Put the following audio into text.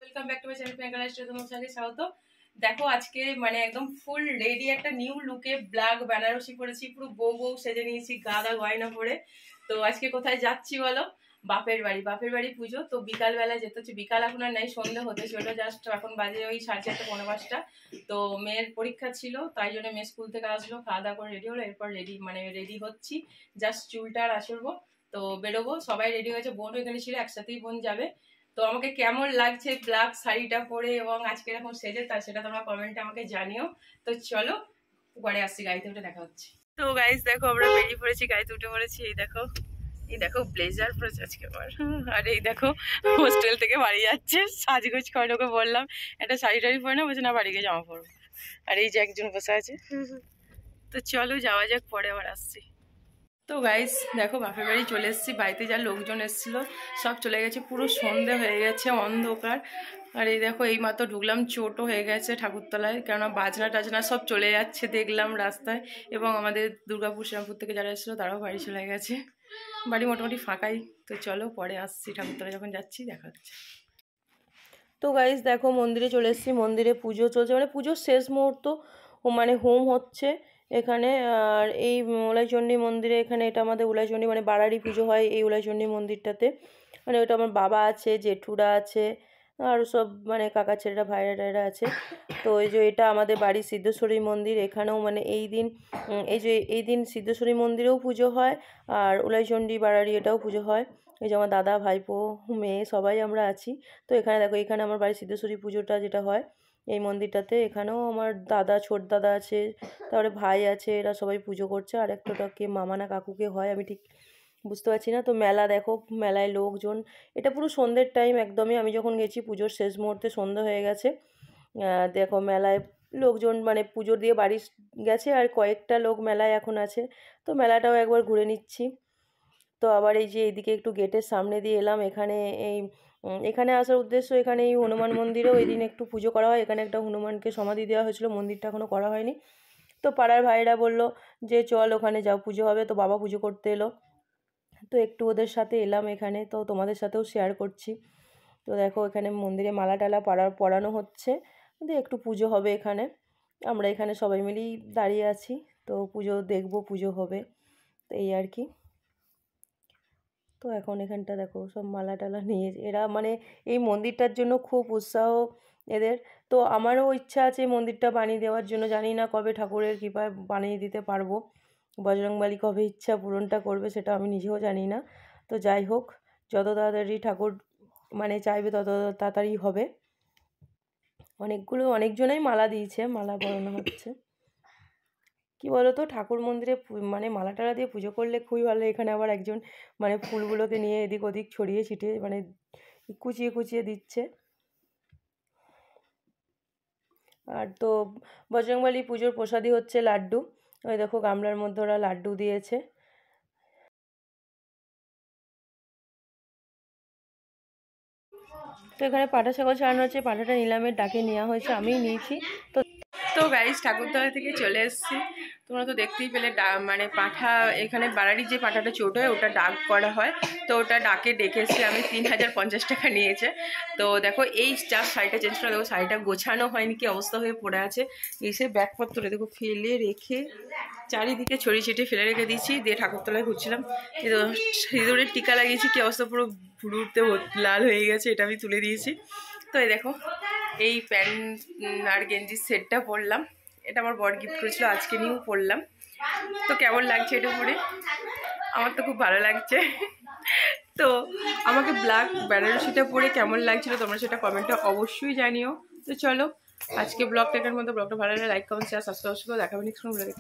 Welcome back to my channel Priyanka lifestyle. তোমার সঙ্গে স্বাগত। দেখো আজকে মানে একদম ফুল রেডি একটা নিউ লুকে ব্ল্যাক বেনারসি পরেছি, পুরো বউ বউ সেজে নিয়েছি গাদা গয়না পরে। তো আজকে কোথায় যাচ্ছি বলো? বাপের বাড়ি পুজো। তো বিকালবেলা যেতে হচ্ছে, বিকাল এখন আর নেই, সন্ধ্যে হতে ছিল, জাস্ট এখন বাজে ওই 4:30 পৌনে 5টা। তো মেয়ের পরীক্ষা ছিল, তাই জন্য মেয়ে স্কুল থেকে আসলো, খাওয়া দাওয়া করে রেডি হলো, এরপর রেডি হচ্ছি, জাস্ট চুলটা আর আঁচড়বো, তো বেরোবো। সবাই রেডি হয়েছে, বোনও এখানে ছিল, একসাথেই বোন যাবে। তো আমাকে কেমন লাগছে ব্ল্যাক শাড়িটা পরে এবং আজকে এরকম সেজে, তা সেটা তোমরা কমেন্টে আমাকে জানিও। তো চলো পরে আসছি, গাড়িতে উঠে দেখা হচ্ছে। তো গাইস দেখো আমরা বেরিয়ে পড়েছি, গাড়িতে উঠে পড়েছি। এই দেখো ব্লেজার পরেছে আজকে আমার, আর এই দেখো হোস্টেল থেকে বাড়ি যাচ্ছে, সাজগোজ করে ওকে বললাম একটা শাড়ি টাড়ি পরে না, বলছে না বাড়ি গিয়ে জামা পরবো। আর এই যে একজন বসে আছে। তো চলো যাওয়া যাক, পরে আবার আসছি। তো গাইস দেখো বাপের বাড়ি চলে এসেছি, বাড়িতে যা লোকজন এসেছিল সব চলে গেছে, পুরো সন্ধে হয়ে গেছে, অন্ধকার। আর এই দেখো এই মাত্র ঢুকলাম, চোটও হয়ে গেছে ঠাকুরতলায়, কেননা বাজনা টাজনা সব চলে যাচ্ছে দেখলাম রাস্তায়। এবং আমাদের দুর্গাপুর শ্রীরামপুর থেকে যারা এসেছিলো তারাও বাড়ি চলে গেছে, বাড়ি মোটামুটি ফাঁকাই। তো চলো পরে আসছি, ঠাকুরতলায় যখন যাচ্ছি দেখা হচ্ছে। তো গাইস দেখো মন্দিরে চলে এসেছি, মন্দিরে পুজো চলছে, মানে পুজোর শেষ মুহূর্ত, মানে হোম হচ্ছে এখানে। আর এই উলাইচণ্ডী মন্দিরে, এখানে এটা আমাদের উলাইচণ্ডী মানে বাড়ারি পুজো হয় এই উলাইচণ্ডী মন্দিরটাতে। মানে ওটা আমার বাবা আছে, জেঠুরা আছে, আরও সব মানে কাকা ছেলেরা ভাইরা টাইরা আছে। তো এই যে এটা আমাদের বাড়ির সিদ্ধেশ্বরী মন্দির, এখানেও মানে এই দিন সিদ্ধেশ্বরী মন্দিরেও পুজো হয়, আর উলাইচণ্ডী বাড়ারি এটাও পুজো হয়। এই যে আমার দাদা, ভাইপো, মেয়ে সবাই আমরা আছি। তো এখানে দেখো, এখানে আমার বাড়ির সিদ্ধেশ্বরী পুজোটা যেটা হয় এই মন্দিরটাতে, এখানেও আমার দাদা, ছোট দাদা আছে, তারপরে ভাই আছে, এরা সবাই পুজো করছে। আর একটাকে মামা না কাকুকে হয় আমি ঠিক বুঝতে পারছি না। তো মেলা দেখো, মেলায় লোকজন, এটা পুরো সন্ধ্যের টাইম একদমই, আমি যখন গেছি পুজোর শেষ মুহূর্তে সন্ধ্যা হয়ে গেছে। দেখো মেলায় লোকজন মানে পুজো দিয়ে বাড়ি গেছে, আর কয়েকটা লোক মেলায় এখন আছে। তো মেলাটাও একবার ঘুরে নিচ্ছি। তো আবার এই যে এইদিকে একটু গেটের সামনে দিয়ে এলাম, এখানে আসার উদ্দেশ্য, এখানে এই হনুমান মন্দিরেও এই দিন একটু পুজো করা হয়, এখানে একটা হনুমানকে সমাধি দেওয়া হয়েছিল, মন্দিরটা এখনও করা হয়নি। তো পাড়ার ভাইরা বলল যে চল ওখানে যাও, পুজো হবে। তো বাবা পুজো করতে এলো, তো একটু ওদের সাথে এলাম এখানে, তো তোমাদের সাথেও শেয়ার করছি। তো দেখো এখানে মন্দিরে মালা টালা পরানো হচ্ছে, তো একটু পুজো হবে এখানে, আমরা এখানে সবাই মিলেই দাঁড়িয়ে আছি। তো পুজো দেখবো, পুজো হবে, তো এই আর কি। তো এখন এখানটা দেখো সব মালা টালা নিয়ে এরা মানে এই মন্দিরটার জন্য খুব উৎসাহ এদের। তো আমারও ইচ্ছা আছে মন্দিরটা বানিয়ে দেওয়ার জন্য, জানি না কবে ঠাকুরের কৃপায় বানিয়ে দিতে পারবো, বজরংবলী কবে ইচ্ছা পূরণটা করবে সেটা আমি নিজেও জানি না। তো যাই হোক, যত তাড়াতাড়ি ঠাকুর মানে চাইবে তত তাড়াতাড়ি হবে। অনেকজনাই মালা দিয়েছে, মালা পরানো হচ্ছে। কি বলতো, ঠাকুর মন্দিরে মানে মালা টালা দিয়ে পুজো করলে খুবই ভালো। এখানে আবার একজন মানে ফুলগুলোকে নিয়ে এদিক ওদিক ছড়িয়ে ছিটিয়ে মানে কুচিয়ে কুচিয়ে দিচ্ছে। আর তো বজরংবলী পুজোর প্রসাদই হচ্ছে লাড্ডু, ওই দেখো গামলার মধ্যে ওরা লাড্ডু দিয়েছে। তো এখানে পাঠা ছাগল ছাড়ানো হচ্ছে, পাঠাটা নিলামের ডাকে নেওয়া হয়েছে, আমিই নিয়েছি। তো গাইস ঠাকুরতলা থেকে চলে এসেছি, তোমরা তো দেখতেই পেলে, মানে পাঠা এখানে বাড়ারি যে পাঠাটা চোট হয় ওটা ডাক করা হয়, তো ওটা ডাকে ডেকেছি আমি, 3050 টাকা নিয়েছে। তো দেখো এই জাস্ট শাড়িটা চেঞ্জ করে, দেখো শাড়িটা গোছানো হয়নি, কি অবস্থা হয়ে পড়ে আছে। এসে ব্যাগপত্র দেখো ফেলে রেখে চারিদিকে ছড়িয়ে ছিটিয়ে ফেলে রেখে দিয়েছি, দিয়ে ঠাকুরতলায় ঘুরছিলাম। সিঁদুরের টিকা লাগিয়েছি, কি অবস্থা, পুরো ভুরুতে লাল হয়ে গেছে, এটা আমি তুলে দিয়েছি। তো এই দেখো এই প্যান্ট আর গেঞ্জির সেটটা পরলাম, এটা আমার বর গিফট করেছিল, আজকে নিয়েও পরলাম। তো কেমন লাগছে এটা পরে? আমার তো খুব ভালো লাগছে। তো আমাকে ব্ল্যাক বেনারসিটা পরে কেমন লাগছিল তোমরা সেটা কমেন্টে অবশ্যই জানিও। তো চলো আজকে ব্লগটা এখানের মধ্যে, ব্লগটা ভালো লাগলে লাইক কমেন্ট শেয়ার সাবস্ক্রাইব করে দেখাবেন নেক্সট কোনো ব্লগে।